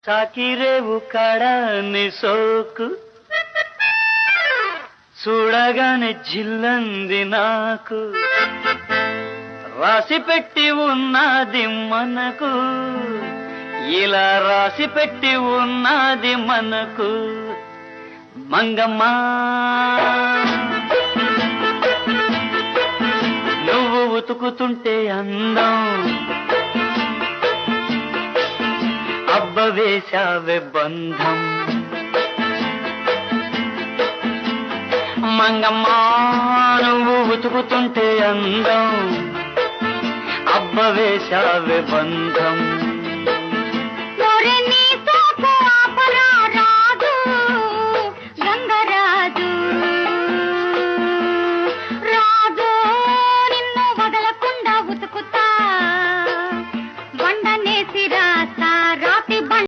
సాకిరేవు కడాన్ని సోకు చూడగానే జిల్లంది నాకు రాసి పెట్టి ఉన్నది మనకు ఇలా రాసి పెట్టి ఉన్నది మనకు మంగమ్మ నువ్వు ఉతుకుతుంటే అందం అబ్బ వేశావే బంధం మంగమ్మ నువ్వు ఉతుకుతుంటే అందం అబ్బ వేశావే బంధం